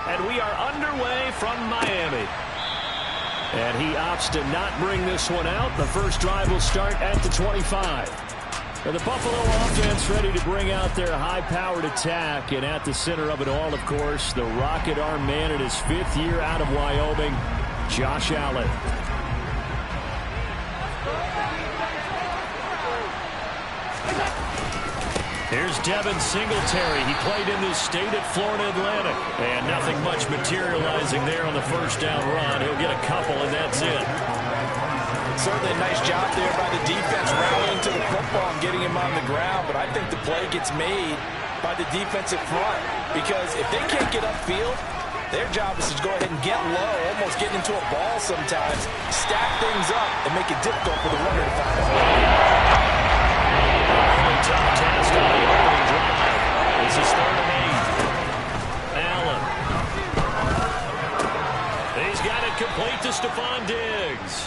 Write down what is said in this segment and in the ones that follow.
And we are underway from Miami. And he opts to not bring this one out. The first drive will start at the 25. And the Buffalo offense ready to bring out their high-powered attack. And at the center of it all, of course, the rocket arm man in his 5th year out of Wyoming, Josh Allen. Here's Devin Singletary. He played in this state at Florida Atlantic. And nothing much materializing there on the first down run. He'll get a couple, and that's it. Certainly a nice job there by the defense rallying to the football and getting him on the ground. But I think the play gets made by the defensive front. Because if they can't get upfield, their job is to go ahead and get low, almost getting into a ball sometimes, stack things up, and make it difficult for the runner to find a way. Tough task on the opening drive. This is 3rd and 8. Allen. He's got it complete to Stephon Diggs.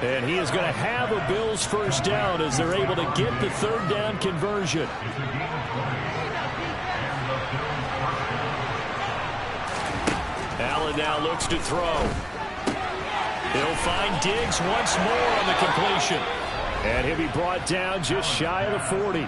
And he is going to have a Bills first down as they're able to get the 3rd down conversion. Allen now looks to throw. He'll find Diggs once more on the completion. And he'll be brought down just shy of the 40.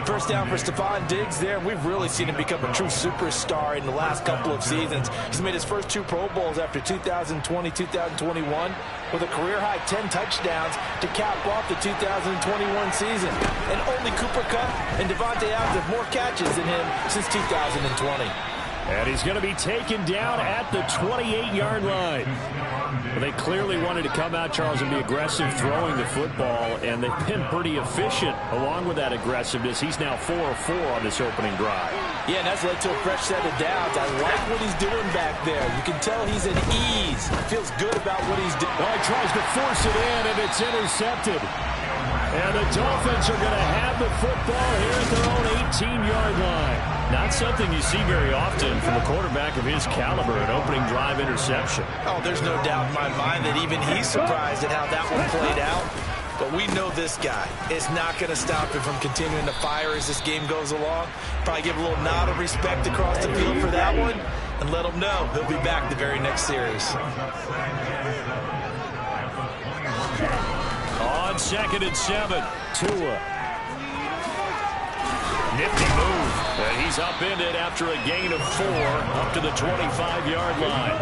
First down for Stephon Diggs there. We've really seen him become a true superstar in the last couple of seasons. He's made his first 2 Pro Bowls after 2020, 2021 with a career-high 10 touchdowns to cap off the 2021 season. And only Cooper Kupp and Devontae Adams have more catches than him since 2020. And he's going to be taken down at the 28-yard line. Well, they clearly wanted to come out, Charles, and be aggressive throwing the football, and they've been pretty efficient along with that aggressiveness. He's now 4 of 4 on this opening drive. Yeah, and that's led to a fresh set of downs. I like what he's doing back there. You can tell he's at ease. Feels good about what he's doing. Well, he tries to force it in, and it's intercepted. And the Dolphins are going to have the football here at their own 18-yard line. Not something you see very often from a quarterback of his caliber, an opening drive interception. Oh, there's no doubt in my mind that even he's surprised at how that one played out. But we know this guy is not going to stop him from continuing to fire as this game goes along. Probably give a little nod of respect across the field for that one and let him know he'll be back the very next series. On 2nd and 7, Tua. Nifty move. And he's upended after a gain of 4 up to the 25-yard line.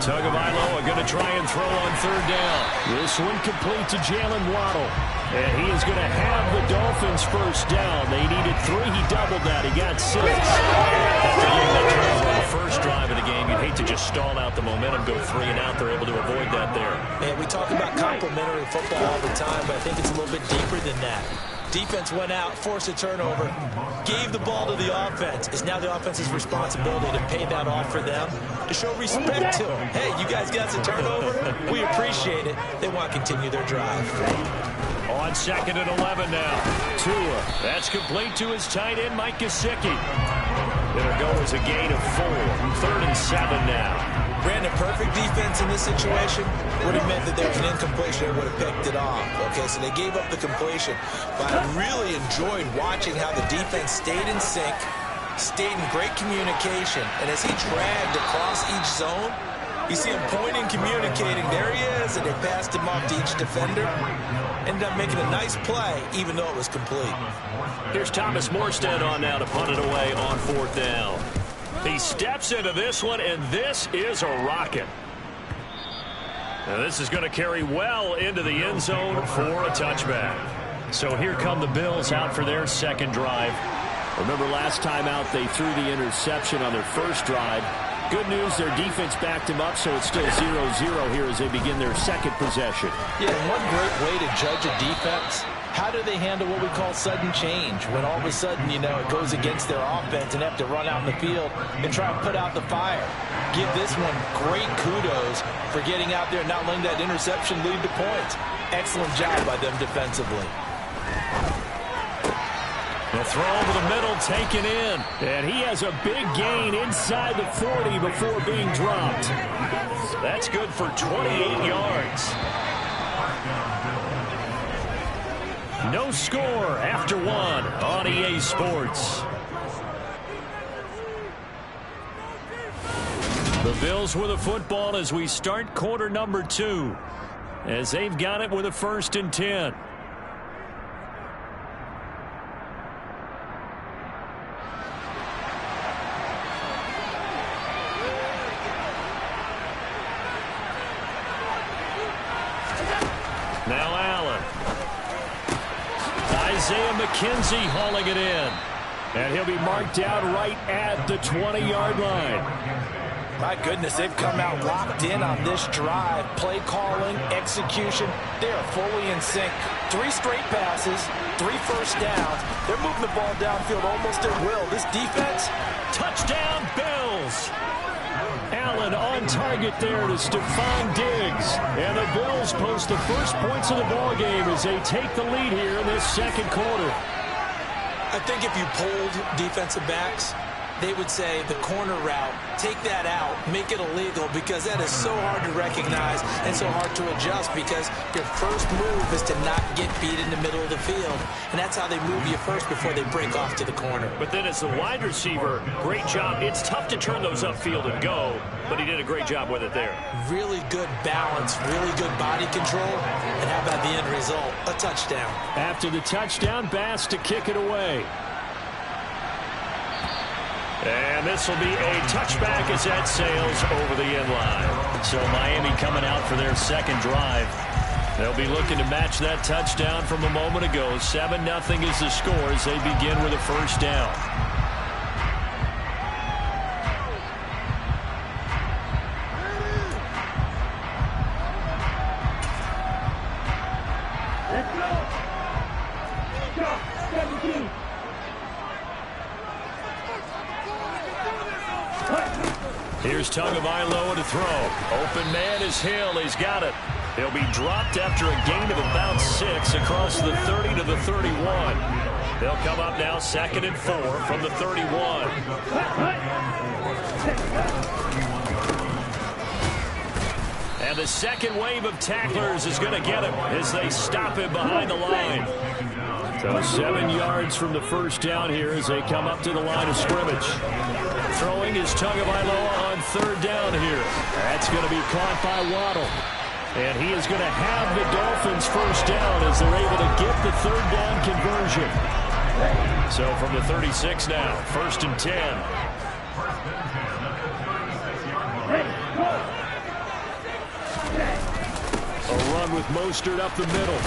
Tagovailoa going to try and throw on 3rd down. This one complete to Jalen Waddle. And he is going to have the Dolphins first down. They needed 3. He doubled that. He got 6. After getting that turnover on the first drive of the game, you'd hate to just stall out the momentum, go 3 and out. They're able to avoid that there. And we talk about complementary football all the time, but I think it's a little bit deeper than that. Defense went out, forced a turnover, gave the ball to the offense. It's now the offense's responsibility to pay that off for them, to show respect to them. Hey, you guys got a turnover? We appreciate it. They want to continue their drive. On 2nd and 11 now. Tua. That's complete to his tight end, Mike Gesicki. It'll go as a gain of 4. 3rd and 7 now. Brandon, perfect defense in this situation would have meant that there was an incompletion. They would have picked it off. Okay, so they gave up the completion. But I really enjoyed watching how the defense stayed in sync, stayed in great communication. And as he dragged across each zone, you see him pointing, communicating. There he is, and they passed him off to each defender. Ended up making a nice play, even though it was complete. Here's Thomas Morstead on now to punt it away on 4th down. He steps into this one, and this is a rocket. Now this is going to carry well into the end zone for a touchback. So here come the Bills out for their 2nd drive. Remember last time out they threw the interception on their first drive. Good news, their defense backed him up, so it's still 0-0 here as they begin their 2nd possession. Yeah, one great way to judge a defense, how do they handle what we call sudden change? When all of a sudden, you know, it goes against their offense and have to run out in the field and try and put out the fire. Give this one great kudos for getting out there and not letting that interception lead to points. Excellent job by them defensively. The throw over the middle taken in. And he has a big gain inside the 40 before being dropped. That's good for 28 yards. No score after one on EA Sports. The Bills with a football as we start quarter number 2, as they've got it with a 1st and 10. Now Allen. Isaiah McKenzie hauling it in. And he'll be marked out right at the 20-yard line. My goodness, they've come out locked in on this drive. Play calling, execution, they are fully in sync. 3 straight passes, 3 first downs. They're moving the ball downfield almost at will. This defense, touchdown Bills. Allen on target there to Stephon Diggs. And the Bills post the first points of the ball game as they take the lead here in this second quarter. I think if you polled defensive backs, they would say the corner route, take that out, make it illegal, because that is so hard to recognize and so hard to adjust, because your first move is to not get beat in the middle of the field. And that's how they move you first before they break off to the corner. But then as the wide receiver, great job. It's tough to turn those upfield and go, but he did a great job with it there. Really good balance, really good body control. And how about the end result? A touchdown. After the touchdown, Bass to kick it away. And this will be a touchback as that sails over the end line. So Miami coming out for their second drive. They'll be looking to match that touchdown from a moment ago. 7-0 is the score as they begin with a first down. Here's Tagovailoa to throw. Open man is Hill. He's got it. He'll be dropped after a gain of about 6 across the 30 to the 31. They'll come up now 2nd and 4 from the 31. And the second wave of tacklers is going to get him as they stop him behind the line. So 7 yards from the first down here as they come up to the line of scrimmage. Throwing is Tagovailoa on 3rd down here. That's going to be caught by Waddle. And he is going to have the Dolphins first down as they're able to get the 3rd down conversion. So from the 36 now, 1st and 10. A run with Mostert up the middle.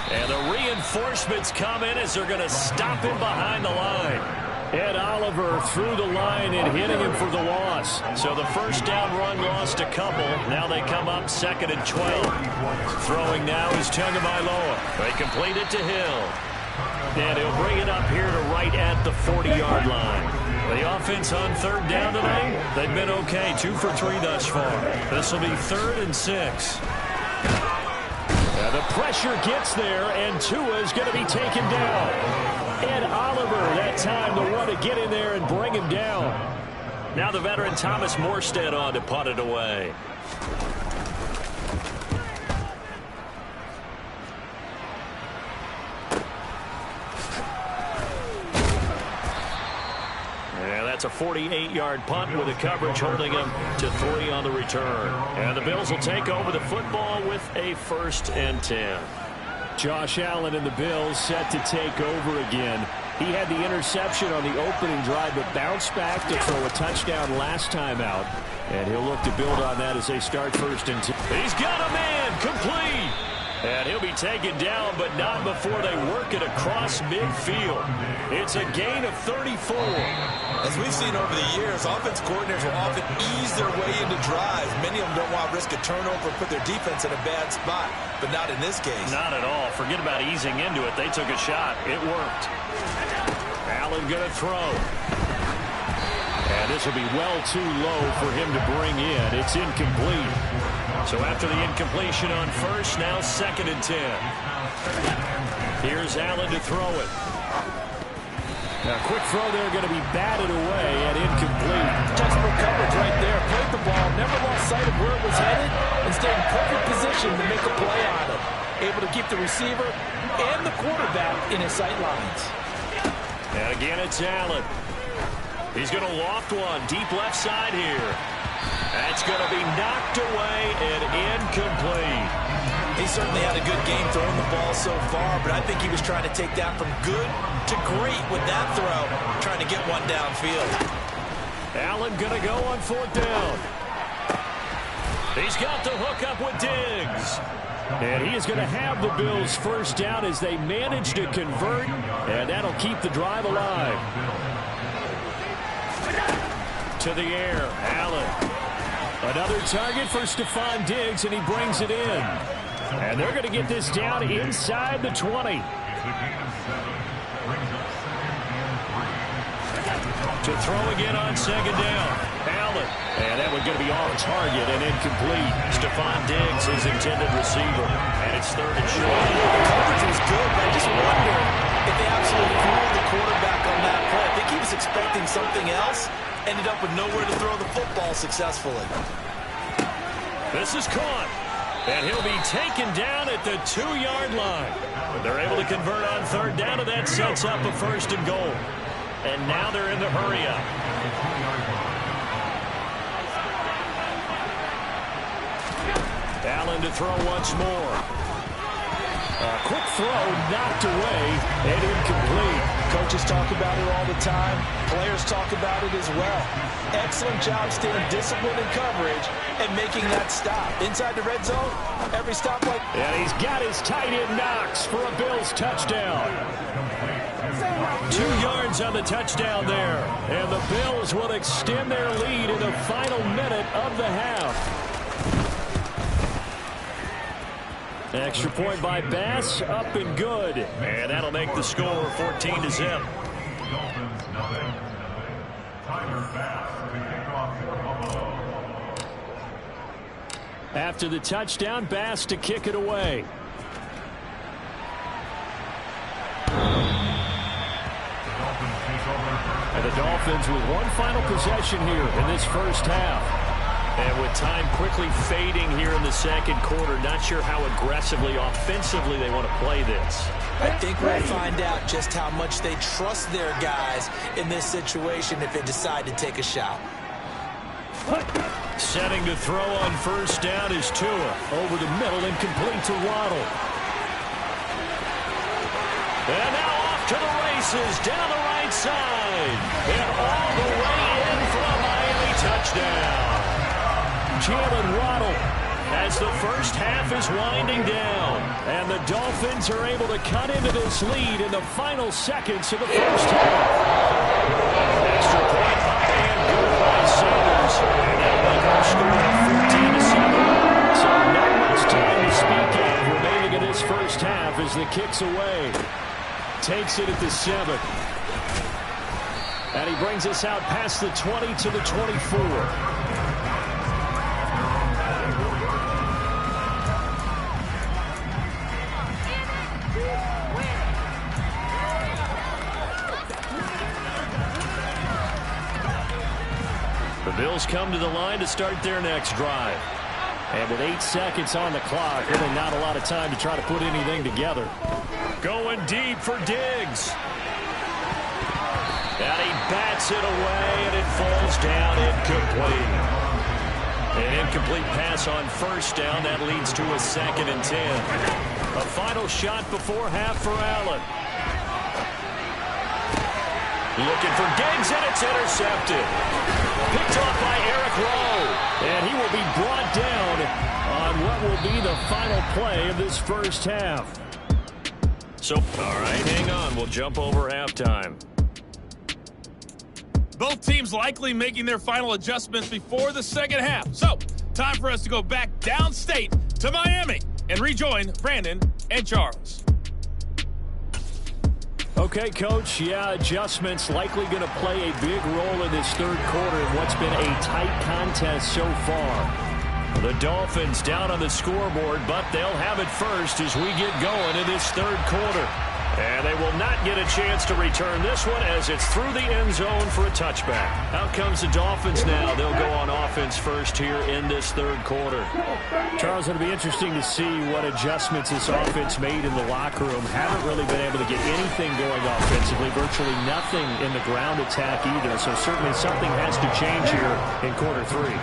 And the reinforcements come in as they're going to stop him behind the line. Ed Oliver through the line and hitting him for the loss. So the first down run lost a couple. Now they come up 2nd and 12. Throwing now is Tagovailoa. They complete it to Hill. And he'll bring it up here to right at the 40-yard line. The offense on 3rd down tonight, they've been okay. 2 for 3 thus far. This will be 3rd and 6. Now the pressure gets there, and Tua is going to be taken down. Ed Oliver, that time the one to get in there and bring him down. Now the veteran Thomas Morstead on to punt it away. And that's a 48-yard punt with the coverage holding him to 3 on the return. And the Bills will take over the football with a 1st and 10. Josh Allen and the Bills set to take over again. He had the interception on the opening drive, but bounced back to throw a touchdown last time out. And he'll look to build on that as they start 1st and 10. He's got a man complete. And he'll be taken down, but not before they work it across midfield. It's a gain of 34. As we've seen over the years, offense coordinators will often ease their way into drives. Many of them don't want to risk a turnover and put their defense in a bad spot, but not in this case. Not at all. Forget about easing into it. They took a shot. It worked. Allen going to throw. And this will be well too low for him to bring in. It's incomplete. So after the incompletion on 1st, now 2nd and 10. Here's Allen to throw it. A quick throw there going to be batted away and incomplete. textbook coverage right there. Played the ball, never lost sight of where it was headed, and stayed in perfect position to make a play on it. able to keep the receiver and the quarterback in his sight lines. And again, it's Allen. He's going to loft one deep left side here. That's going to be knocked away and incomplete. He certainly had a good game throwing the ball so far, but I think he was trying to take that from good to great with that throw, trying to get one downfield. Allen going to go on 4th down. He's got the hook up with Diggs. And he is going to have the Bills' first down as they manage to convert, and that'll keep the drive alive. To the air, Allen. Another target for Stephon Diggs, and he brings it in. And they're going to get this down inside the 20. To throw again on 2nd down. Allen. And that one's going to be off target and incomplete. Stephon Diggs, his intended receiver. And it's 3rd and short. The coverage was good, but I just wonder if they absolutely fooled the quarterback on that play. I think he was expecting something else. Ended up with nowhere to throw the football successfully. This is caught. And he'll be taken down at the 2-yard line. They're able to convert on 3rd down, and that sets up a 1st and goal. And now they're in the hurry-up. Allen to throw once more. A quick throw knocked away and incomplete. Coaches talk about it all the time. Players talk about it as well. Excellent job staying disciplined in coverage and making that stop. Inside the red zone, every stop like... And he's got his tight end Knox for a Bills touchdown. 2 yards on the touchdown there. And the Bills will extend their lead in the final minute of the half. Extra point by Bass, up and good. And that'll make the score 14-0. After the touchdown, Bass to kick it away. And the Dolphins with one final possession here in this first half. And with time quickly fading here in the 2nd quarter, not sure how aggressively, offensively they want to play this. I think we'll find out just how much they trust their guys in this situation if they decide to take a shot. Setting to throw on 1st down is Tua. Over the middle and complete to Waddle. And now off to the races down the right side. And all the way in for a Miami touchdown. Jalen Waddle as the first half is winding down. And the Dolphins are able to cut into this lead in the final seconds of the first half. Extra point up and good by Sanders. And that'll make our score 14-7. So not much time to speak of remaining in this first half as the kick's away. Takes it at the 7. And he brings us out past the 20 to the 24. The Bills come to the line to start their next drive. And with 8 seconds on the clock, really not a lot of time to try to put anything together. Going deep for Diggs. And he bats it away, and it falls down incomplete. An incomplete pass on 1st down. That leads to a 2nd and 10. A final shot before half for Allen. Looking for Diggs, and it's intercepted. Picked off by Eric Rowe. And he will be brought down on what will be the final play of this first half. So, all right, hang on. We'll jump over halftime. Both teams likely making their final adjustments before the 2nd half. So, time for us to go back downstate to Miami and rejoin Brandon and Charles. Okay, Coach. Yeah, adjustments likely going to play a big role in this 3rd quarter in what's been a tight contest so far. The Dolphins down on the scoreboard, but they'll have it first as we get going in this 3rd quarter. And they will not get a chance to return this one as it's through the end zone for a touchback. Out comes the Dolphins now. They'll go on offense first here in this third quarter. Charles, it'll be interesting to see what adjustments this offense made in the locker room. Haven't really been able to get anything going offensively. Virtually nothing in the ground attack either. So certainly something has to change here in quarter three.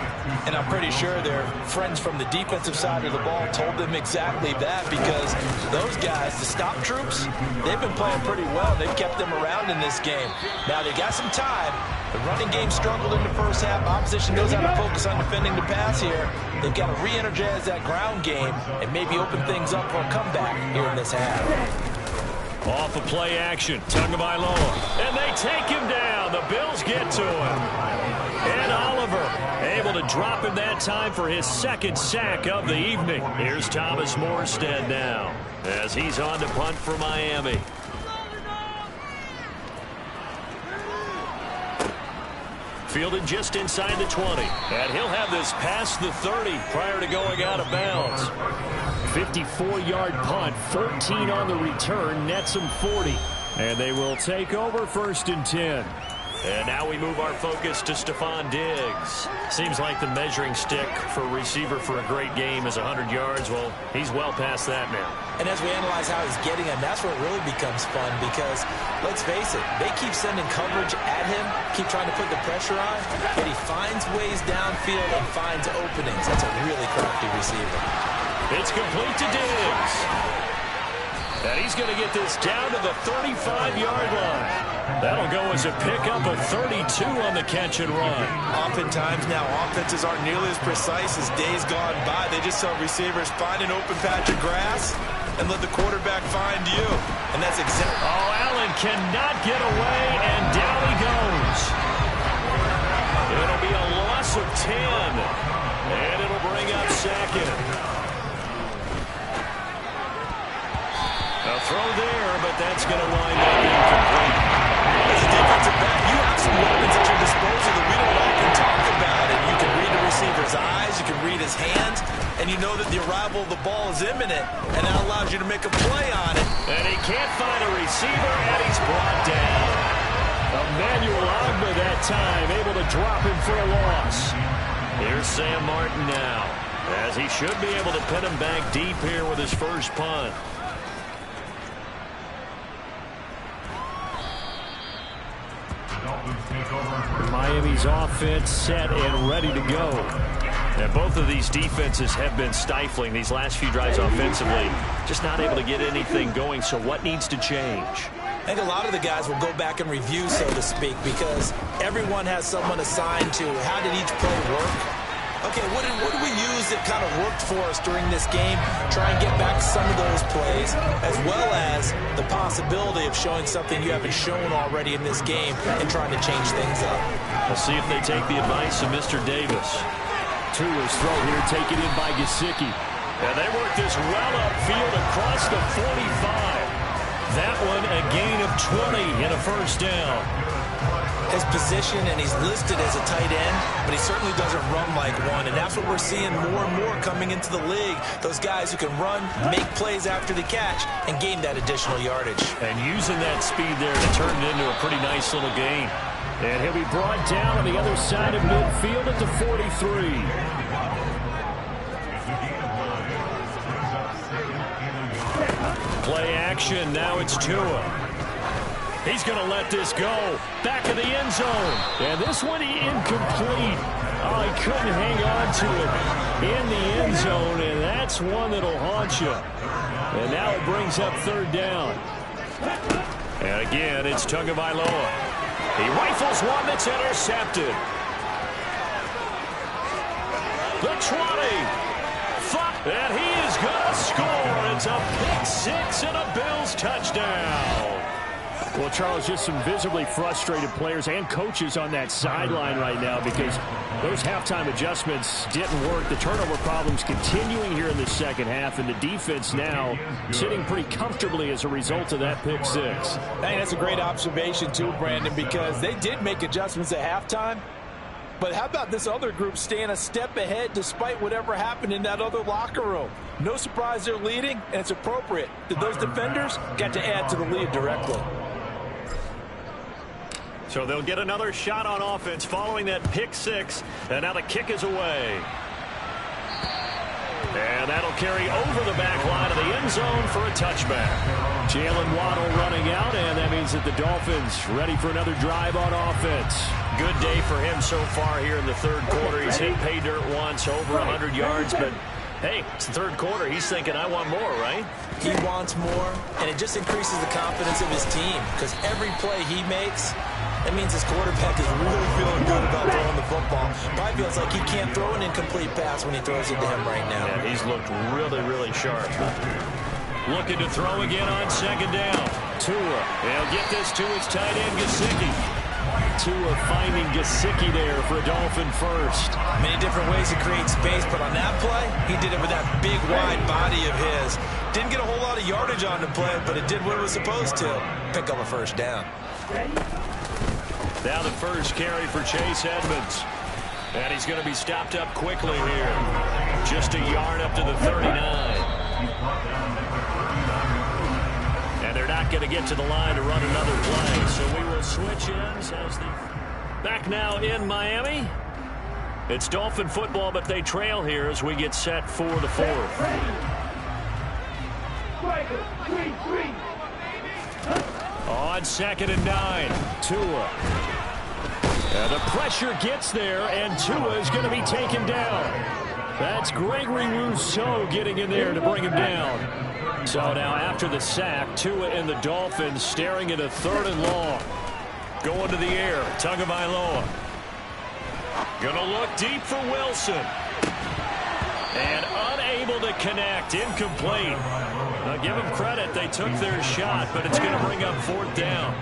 And I'm pretty sure their friends from the defensive side of the ball told them exactly that, because those guys, the stop troops, they've been playing pretty well. They've kept them around in this game. Now they got some time. The running game struggled in the first half. Opposition knows how to focus on defending the pass here. They've got to re-energize that ground game and maybe open things up for a comeback here in this half. Off of play action, Tagovailoa, and they take him down. The Bills get to him. And Oliver able to drop him that time for his second sack of the evening. Here's Thomas Morstead now as he's on to punt for Miami. Fielded just inside the 20. And he'll have this past the 30 prior to going out of bounds. 54-yard punt, 14 on the return, nets them 40. And they will take over 1st and 10. And now we move our focus to Stephon Diggs. Seems like the measuring stick for a receiver for a great game is 100 yards. Well, he's well past that now. And as we analyze how he's getting him, that's where it really becomes fun, because let's face it, they keep sending coverage at him, keep trying to put the pressure on, but he finds ways downfield and finds openings. That's a really crafty receiver. It's complete to Diggs. And he's going to get this down to the 35-yard line. That'll go as a pickup of 32 on the catch and run. Oftentimes now offenses aren't nearly as precise as days gone by. They just saw receivers find an open patch of grass and let the quarterback find you. And that's exactly... Oh, Allen cannot get away, and down he goes. It'll be a loss of 10, and it'll bring up second. A throw there, but that's going to wind up incomplete. As a defensive back, you have some weapons at your disposal that we don't often talk about. And you can read the receiver's eyes, you can read his hands, and you know that the arrival of the ball is imminent, and that allows you to make a play on it. And he can't find a receiver, and he's brought down. Emmanuel Ogba that time, able to drop him for a loss. Here's Sam Martin now, as he should be able to pin him back deep here with his first punt. Miami's offense set and ready to go. And both of these defenses have been stifling these last few drives offensively. Just not able to get anything going, so what needs to change? I think a lot of the guys will go back and review, so to speak, because everyone has someone assigned to how did each play work. Okay, what did we use that kind of worked for us during this game? Try and get back some of those plays, as well as the possibility of showing something you haven't shown already in this game and trying to change things up. We'll see if they take the advice of Mr. Davis. Tua's throw here taken in by Gesicki. And they work this well upfield across the 45. That one a gain of 20 in a first down. His position, and he's listed as a tight end, but he certainly doesn't run like one, and that's what we're seeing more and more coming into the league. Those guys who can run, make plays after the catch, and gain that additional yardage. And using that speed there to turn it into a pretty nice little gain. And he'll be brought down on the other side of midfield at the 43. Play action, now it's Tua. He's going to let this go. Back of the end zone. And this one incomplete. Oh, he couldn't hang on to it in the end zone, and that's one that'll haunt you. And now it brings up third down. And again, it's Tagovailoa. He rifles one that's intercepted. The 20. And he is going to score. It's a pick six and a Bills touchdown. Well, Charles, just some visibly frustrated players and coaches on that sideline right now because those halftime adjustments didn't work. The turnover problems continuing here in the second half, and the defense now sitting pretty comfortably as a result of that pick six. I think that's a great observation too, Brandon, because they did make adjustments at halftime, But how about this other group staying a step ahead despite whatever happened in that other locker room? No surprise they're leading, and it's appropriate that those defenders got to add to the lead directly. So they'll get another shot on offense following that pick six, and now the kick is away. And that'll carry over the back line of the end zone for a touchback. Jalen Waddle running out, and that means that the Dolphins ready for another drive on offense. Good day for him so far here in the third quarter. He's hit pay dirt once, over 100 yards, but hey, it's the third quarter. He's thinking, I want more, right? He wants more, and it just increases the confidence of his team because every play he makes, that means his quarterback is really feeling good about throwing the football. Probably feels like he can't throw an incomplete pass when he throws it to him right now. Yeah, he's looked really, really sharp. Looking to throw again on second down. Tua. They'll get this to his tight end, Gesicki. Tua finding Gesicki there for a Dolphin first. Many different ways to create space, but on that play, he did it with that big, wide body of his. Didn't get a whole lot of yardage on the play, but it did what it was supposed to. Pick up a first down. Now the first carry for Chase Edmonds. And he's going to be stopped up quickly here. Just a yard up to the 39. And they're not going to get to the line to run another play. So we will switch ends as the back now in Miami. It's Dolphin football, but they trail here as we get set for the fourth. On 2nd and 9, Tua. And the pressure gets there, and Tua is going to be taken down. That's Gregory Rousseau getting in there to bring him down. So now after the sack, Tua and the Dolphins staring at a 3rd and long. Going to the air, Tagovailoa. Gonna look deep for Wilson. And unable to connect, incomplete. Now give them credit, they took their shot, but it's gonna bring up 4th down.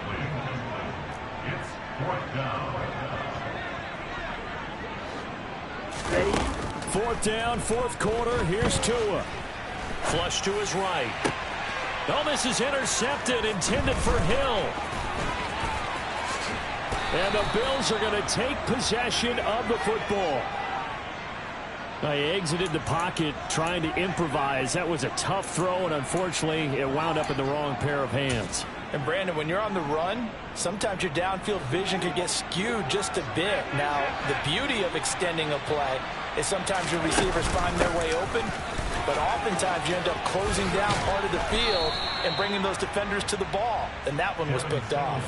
Fourth down, 4th quarter. Here's Tua. Flush to his right. Oh, this is intercepted, intended for Hill. And the Bills are going to take possession of the football. Now he exited the pocket trying to improvise. That was a tough throw, and unfortunately, it wound up in the wrong pair of hands. And Brandon, when you're on the run, sometimes your downfield vision can get skewed just a bit. Now, the beauty of extending a play is sometimes your receivers find their way open, but oftentimes you end up closing down part of the field and bringing those defenders to the ball. And that one was picked off.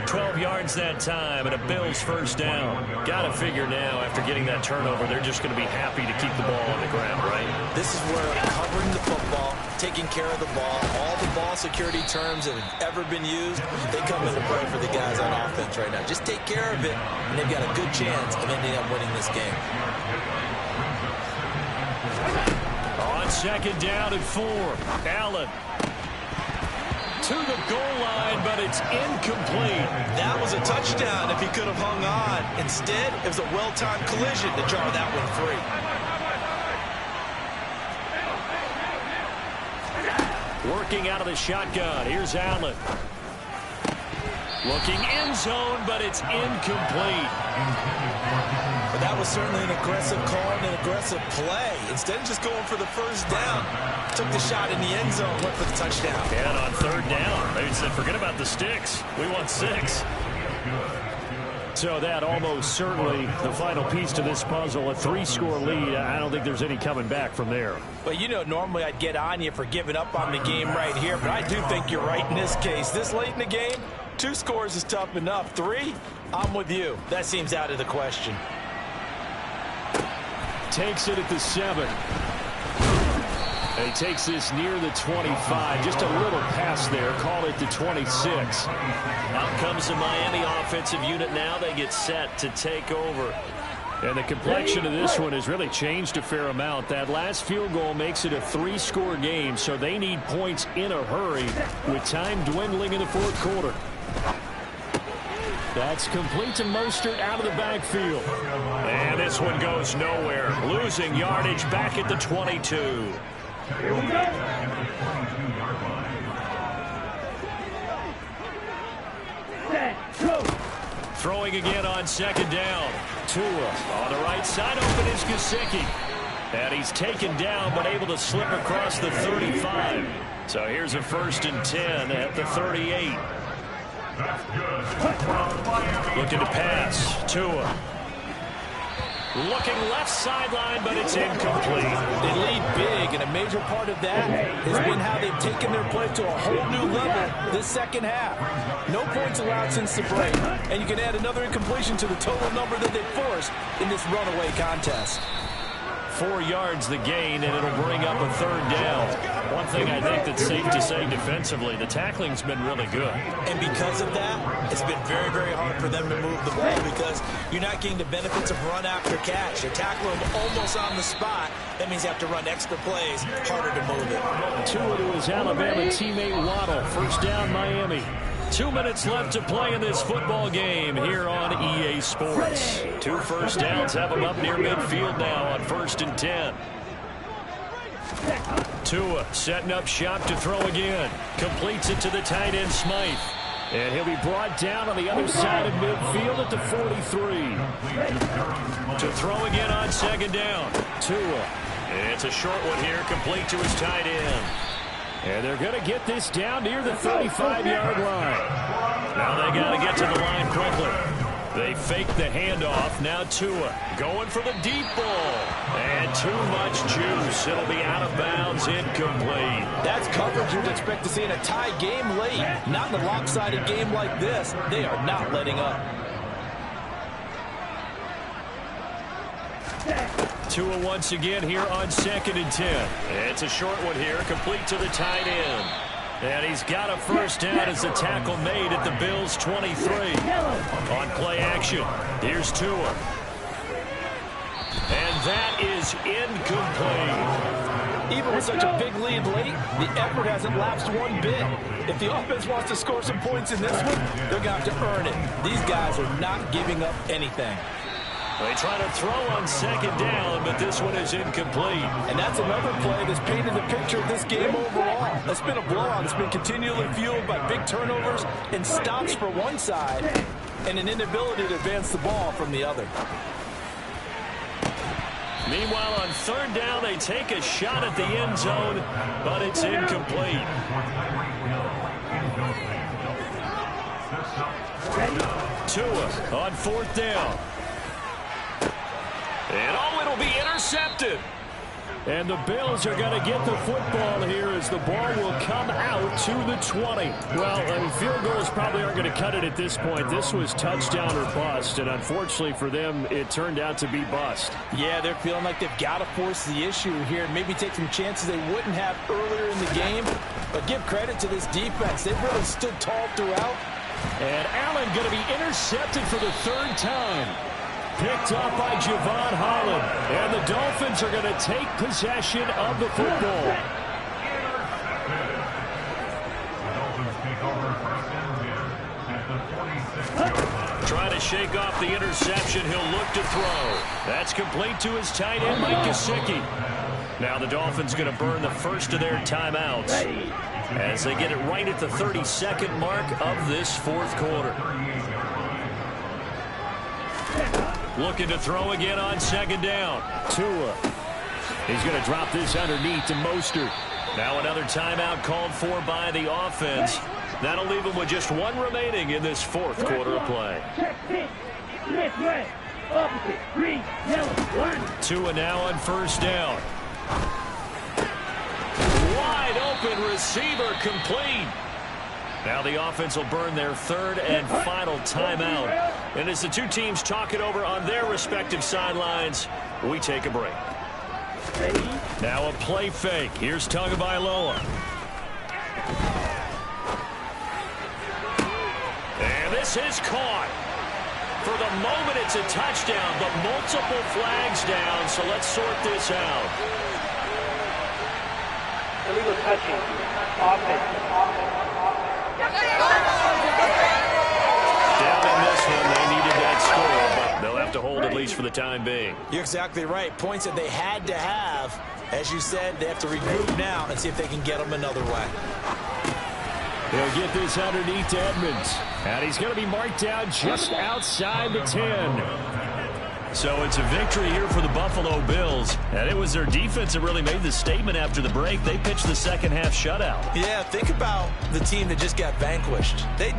12 yards that time and a Bills first down. Got to figure now after getting that turnover, they're just going to be happy to keep the ball on the ground, right? This is where covering the football, taking care of the ball, all the ball security terms that have ever been used, they come into play for the guys on offense right now. Just take care of it, and they've got a good chance of ending up winning this game. On 2nd down and 4, Allen to the goal line, but it's incomplete. That was a touchdown if he could have hung on. Instead, it was a well-timed collision to jar that one free. Working out of the shotgun. Here's Allen. Looking end zone, but it's incomplete. But that was certainly an aggressive call and an aggressive play. Instead of just going for the first down, took the shot in the end zone, went for the touchdown. And on 3rd down, they said, forget about the sticks. We want 6. So that almost certainly the final piece to this puzzle, a 3-score lead. I don't think there's any coming back from there. But, you know, normally I'd get on you for giving up on the game right here, but I do think you're right in this case. This late in the game, 2 scores is tough enough. 3, I'm with you. That seems out of the question. Takes it at the 7. And he takes this near the 25. Just a little pass there. Call it the 26. Out comes the Miami offensive unit now. They get set to take over. And the complexion of this one has really changed a fair amount. That last field goal makes it a 3-score game, so they need points in a hurry with time dwindling in the 4th quarter. That's complete to Mostert out of the backfield. And this one goes nowhere. Losing yardage back at the 22. Throwing again on second down. Tua on the right side. Open is Gesicki. And he's taken down but able to slip across the 35. So here's a 1st and 10 at the 38. Looking to pass. Tua. Looking left sideline, but it's incomplete. They lead big, and a major part of that has been how they've taken their play to a whole new level this second half. No points allowed since the break, and you can add another incompletion to the total number that they forced in this runaway contest. 4 yards the gain, and it'll bring up a 3rd down. One thing I think that's safe to say defensively, the tackling's been really good. And because of that, it's been very, very hard for them to move the ball because you're not getting the benefits of run after catch. You're tackling them almost on the spot. That means you have to run extra plays, harder to move it. Tua to his Alabama teammate Waddle. 1st down, Miami. 2 minutes left to play in this football game here on EA Sports. 2 first downs have them up near midfield now on 1st and 10. Tua setting up shop to throw again. Completes it to the tight end Smythe. And he'll be brought down on the other side of midfield at the 43. To throw again on 2nd down. Tua. It's a short one here, complete to his tight end. And they're going to get this down near the 35-yard line. Now they got to get to the line quickly. They fake the handoff. Now Tua going for the deep ball. And too much juice. It'll be out of bounds, incomplete. That's coverage you'd expect to see in a tie game late. Not in a lopsided game like this. They are not letting up. Tua once again here on 2nd and 10. It's a short one here, complete to the tight end. And he's got a 1st down as the tackle made at the Bills' 23. On play action, here's Tua. And that is incomplete. Even with such a big lead late, the effort hasn't lapsed one bit. If the offense wants to score some points in this one, they're going to have to earn it. These guys are not giving up anything. They try to throw on 2nd down, but this one is incomplete. And that's another play that's painted the picture of this game overall. It's been a blowout. It's been continually fueled by big turnovers and stops for one side and an inability to advance the ball from the other. Meanwhile, on 3rd down, they take a shot at the end zone, but it's incomplete. Tua on 4th down. And it'll be intercepted. And the Bills are going to get the football here as the ball will come out to the 20. Well, field goals probably aren't going to cut it at this point. This was touchdown or bust, and unfortunately for them, it turned out to be bust. Yeah, they're feeling like they've got to force the issue here and maybe take some chances they wouldn't have earlier in the game. But give credit to this defense. They've really stood tall throughout. And Allen going to be intercepted for the 3rd time. Picked up by Javon Holland. And the Dolphins are going to take possession of the football. Trying to shake off the interception. He'll look to throw. That's complete to his tight end, Mike Gesicki. Now the Dolphins going to burn the first of their timeouts as they get it right at the 32nd mark of this 4th quarter. Looking to throw again on 2nd down. Tua. He's going to drop this underneath to Mostert. Now another timeout called for by the offense. That'll leave him with just 1 remaining in this 4th quarter of play. Tua now on 1st down. Wide open receiver complete. Now the offense will burn their 3rd and final timeout. And as the two teams talk it over on their respective sidelines, we take a break. Now a play fake. Here's Tagovailoa. And this is caught. For the moment, it's a touchdown, but multiple flags down, so let's sort this out. Illegal touching. Offense. Down in this one, they needed that score, but they'll have to hold at least for the time being. You're exactly right. Points that they had to have. As you said, they have to regroup now and see if they can get them another way. He'll get this underneath to Edmonds. And he's going to be marked down just outside the 10. So it's a victory here for the Buffalo Bills. And it was their defense that really made the statement after the break. They pitched the second half shutout. Yeah, think about the team that just got vanquished. They